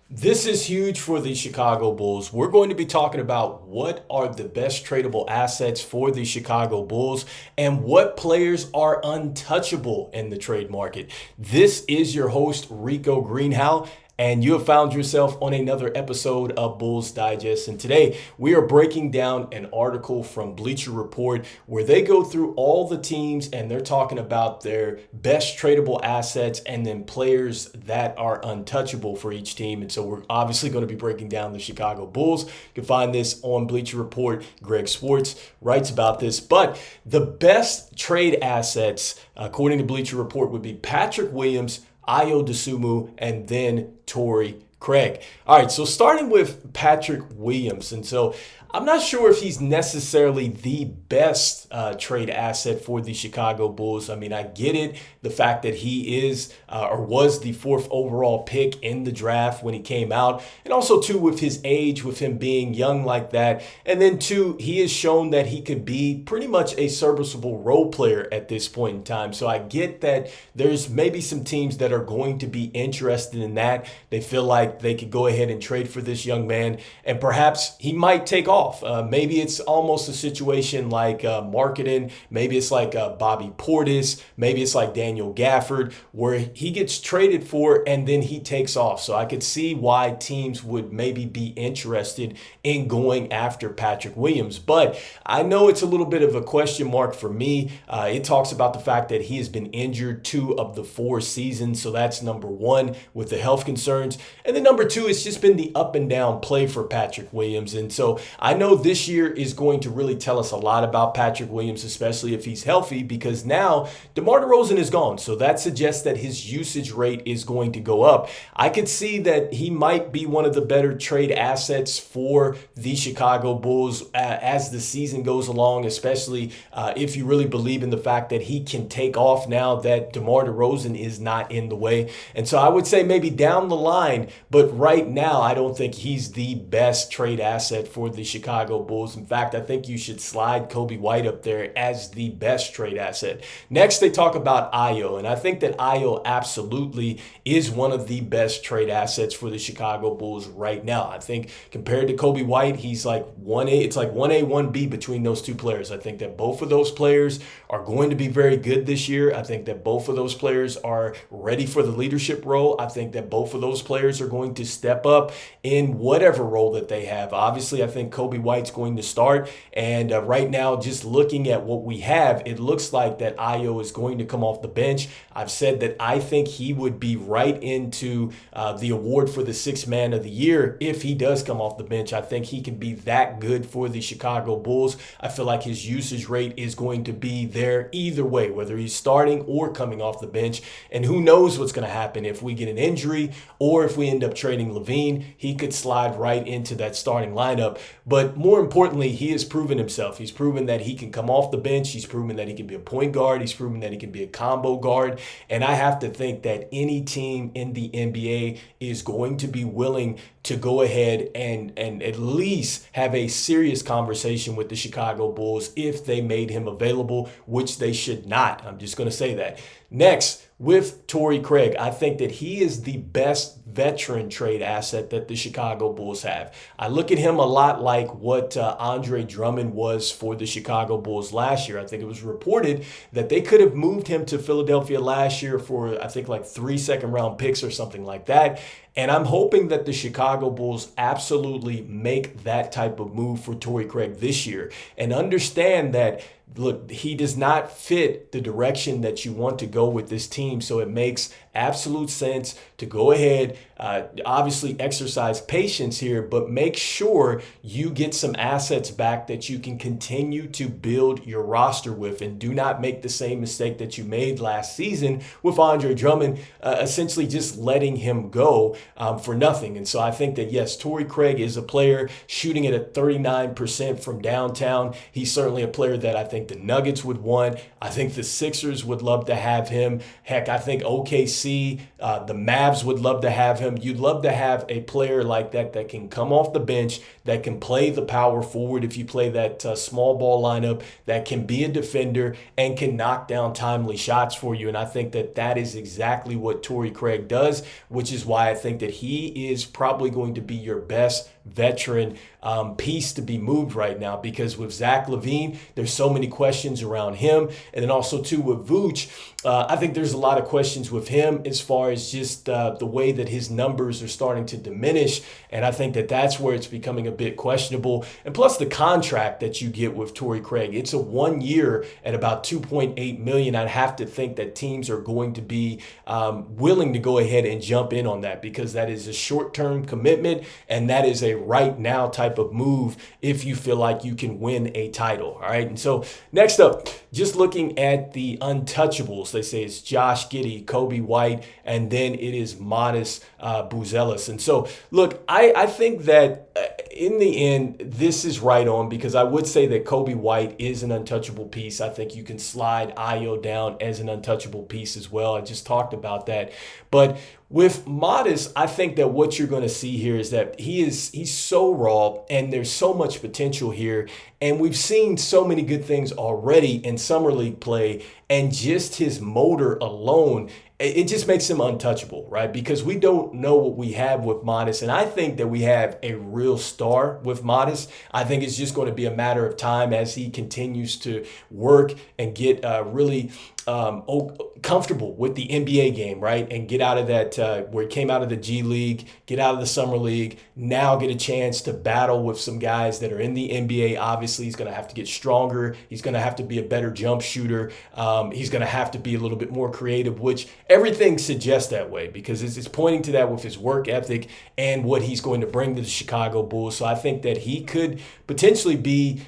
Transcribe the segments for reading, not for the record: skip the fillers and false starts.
This is huge for the Chicago Bulls. We're going to be talking about what are the best tradable assets for the Chicago Bulls and what players are untouchable in the trade market. This is your host, Rico Greenhowe, and you have found yourself on another episode of Bulls Digest. And today we are breaking down an article from Bleacher Report where they go through all the teams and they're talking about their best tradable assets and then players that are untouchable for each team. And so we're obviously going to be breaking down the Chicago Bulls. You can find this on Bleacher Report. Greg Swartz writes about this. But the best trade assets, according to Bleacher Report, would be Patrick Williams, Ayo Dosunmu, and then Torrey Craig. All right, so starting with Patrick Williams. And so I'm not sure if he's necessarily the best trade asset for the Chicago Bulls. I mean, I get it, the fact that he is or was the fourth overall pick in the draft when he came out. And also, too, with his age, with him being young like that. And then, two, he has shown that he could be pretty much a serviceable role player at this point in time. So I get that there's maybe some teams that are going to be interested in that. They feel like they could go ahead and trade for this young man, and perhaps he might take off. Maybe it's almost a situation like marketing. Maybe it's like Bobby Portis. Maybe it's like Daniel Gafford, where he gets traded for and then he takes off. So I could see why teams would maybe be interested in going after Patrick Williams. But I know it's a little bit of a question mark for me. It talks about the fact that he has been injured 2 of the 4 seasons. So that's number one with the health concerns. And then number 2, it's just been the up and down play for Patrick Williams. And so I know this year is going to really tell us a lot about Patrick Williams, especially if he's healthy, because now DeMar DeRozan is gone. So that suggests that his usage rate is going to go up. I could see that he might be one of the better trade assets for the Chicago Bulls as the season goes along, especially if you really believe in the fact that he can take off now that DeMar DeRozan is not in the way. And so I would say maybe down the line, but right now I don't think he's the best trade asset for the Chicago Bulls. In fact, I think you should slide Coby White up there as the best trade asset. Next, they talk about Ayo, and I think that Ayo absolutely is one of the best trade assets for the Chicago Bulls right now. I think compared to Coby White, he's like 1A. It's like 1A, 1B between those two players. I think that both of those players are going to be very good this year. I think that both of those players are ready for the leadership role. I think that both of those players are going to step up in whatever role that they have. Obviously, I think Coby White's going to start. And right now, just looking at what we have, it looks like that Ayo is going to come off the bench. I've said that I think he would be right into the award for the sixth man of the year if he does come off the bench. I think he can be that good for the Chicago Bulls. I feel like his usage rate is going to be there either way, whether he's starting or coming off the bench. And who knows what's going to happen if we get an injury or if we end up trading Lavine. He could slide right into that starting lineup. But more importantly, he has proven himself. He's proven that he can come off the bench. He's proven that he can be a point guard. He's proven that he can be a combo guard. And I have to think that any team in the NBA is going to be willing to go ahead and at least have a serious conversation with the Chicago Bulls if they made him available, which they should not. I'm just going to say that. Next, with Torrey Craig, I think that he is the best veteran trade asset that the Chicago Bulls have. I look at him a lot like what Andre Drummond was for the Chicago Bulls last year. I think it was reported that they could have moved him to Philadelphia last year for, I think, like 3 second-round picks or something like that. And I'm hoping that the Chicago Bulls absolutely make that type of move for Torrey Craig this year and understand that, look, he does not fit the direction that you want to go with this team. So it makes absolute sense to go ahead, obviously exercise patience here, but make sure you get some assets back that you can continue to build your roster with, and do not make the same mistake that you made last season with Andre Drummond, essentially just letting him go for nothing. And so I think that, yes, Torrey Craig is a player shooting at a 39% from downtown. He's certainly a player that I think the Nuggets would want. I think the Sixers would love to have him. Heck, I think OKC, the Mavs would love to have him. him. You'd love to have a player like that can come off the bench, that can play the power forward if you play that small ball lineup, that can be a defender and can knock down timely shots for you. And I think that is exactly what Torrey Craig does, which is why I think that he is probably going to be your best veteran piece to be moved right now, because with Zach Lavine, there's so many questions around him. And then also too with Vooch, I think there's a lot of questions with him as far as just the way that his numbers are starting to diminish. And I think that's where it's becoming a bit questionable. And plus the contract that you get with Torrey Craig, it's a 1 year at about $2.8 million. I'd have to think that teams are going to be willing to go ahead and jump in on that, because that is a short-term commitment and that is a right now type of move if you feel like you can win a title. All right. And so next up, just looking at the untouchables, they say it's Josh Giddey, Kobe White, and then it is Modest Buzelis. And so look, I think that in the end, this is right on, because I would say that Kobe White is an untouchable piece. I think you can slide Ayo down as an untouchable piece as well. I just talked about that. But with Modest, I think that what you're going to see here is that he's so raw and there's so much potential here. And we've seen so many good things already in summer league play, and just his motor alone, it just makes him untouchable, right? Because we don't know what we have with Modest. And I think that we have a real star with Modest. I think it's just going to be a matter of time as he continues to work and get really comfortable with the NBA game, right? And get out of that, where he came out of the G League, get out of the Summer League, now get a chance to battle with some guys that are in the NBA. Obviously, he's going to have to get stronger. He's going to have to be a better jump shooter. He's going to have to be a little bit more creative, which everything suggests that way, because it's pointing to that with his work ethic and what he's going to bring to the Chicago Bulls. So I think that he could potentially be,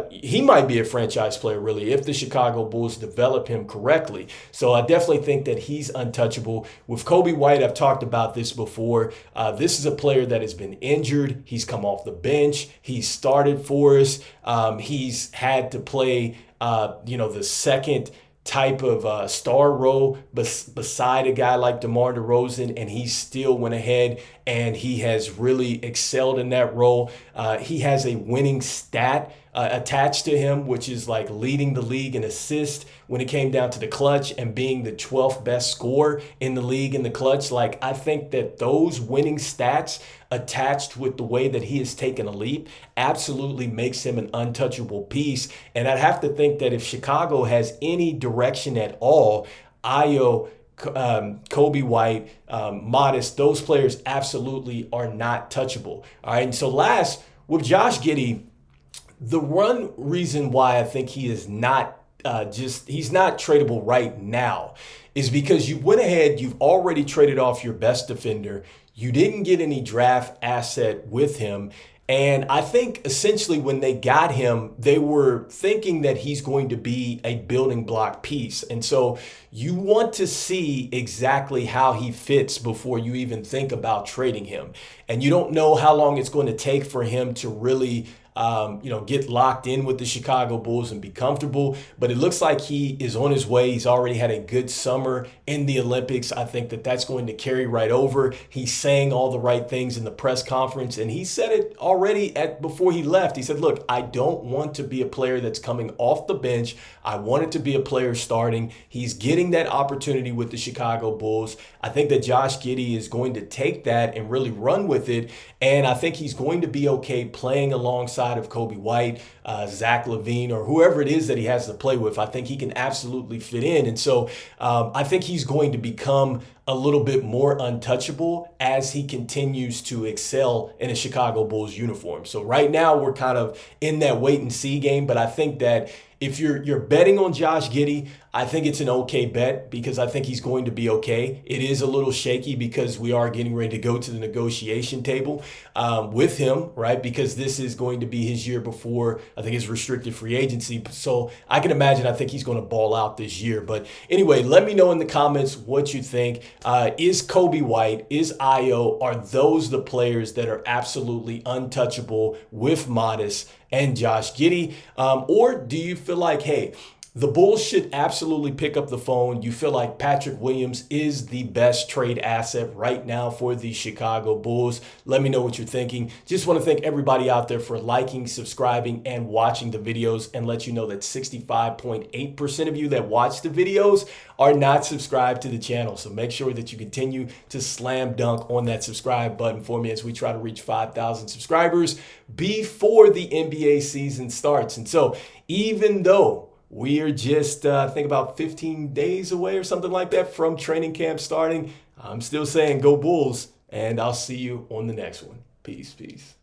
he might be a franchise player really if the Chicago Bulls develop him correctly. So I definitely think that he's untouchable. With Kobe White, I've talked about this before. This is a player that has been injured. He's come off the bench. He's started for us. He's had to play, the second type of star role beside a guy like DeMar DeRozan, and he still went ahead and he has really excelled in that role. He has a winning stat attached to him, which is like leading the league in assists when it came down to the clutch and being the 12th best scorer in the league in the clutch. Like, I think that those winning stats attached with the way that he has taken a leap absolutely makes him an untouchable piece. And I'd have to think that if Chicago has any direction at all, Ayo, Kobe White, Modest, those players absolutely are not touchable. All right. And so last, with Josh Giddey, the one reason why I think he is not he's not tradable right now is because you went ahead, you've already traded off your best defender. You didn't get any draft asset with him. And I think essentially when they got him, they were thinking that he's going to be a building block piece. And so you want to see exactly how he fits before you even think about trading him. And you don't know how long it's going to take for him to really get locked in with the Chicago Bulls and be comfortable. But it looks like he is on his way. He's already had a good summer in the Olympics. I think that that's going to carry right over. He's saying all the right things in the press conference, and he said it already before he left. He said, look, I don't want to be a player that's coming off the bench. I want it to be a player starting. He's getting that opportunity with the Chicago Bulls. I think that Josh Giddey is going to take that and really run with it. And I think he's going to be okay playing alongside of Kobe White, Zach Lavine, or whoever it is that he has to play with. I think he can absolutely fit in. And so I think he's going to become a little bit more untouchable as he continues to excel in a Chicago Bulls uniform. So right now we're kind of in that wait and see game, but I think that if you're betting on Josh Giddey, I think it's an okay bet because I think he's going to be okay. It is a little shaky because we are getting ready to go to the negotiation table with him, right? Because this is going to be his year before, I think, his restricted free agency. So I can imagine, I think he's going to ball out this year. But anyway, let me know in the comments what you think. Is Kobe White, is Ayo, are those the players that are absolutely untouchable with Modest and Josh Giddey? Or do you feel like, hey, The Bulls should absolutely pick up the phone. You feel like Patrick Williams is the best trade asset right now for the Chicago Bulls. Let me know what you're thinking. Just want to thank everybody out there for liking, subscribing, and watching the videos, and let you know that 65.8% of you that watch the videos are not subscribed to the channel. So make sure that you continue to slam dunk on that subscribe button for me as we try to reach 5,000 subscribers before the NBA season starts. And so even though we are just, I think, about 15 days away or something like that from training camp starting, I'm still saying go Bulls, and I'll see you on the next one. Peace, peace.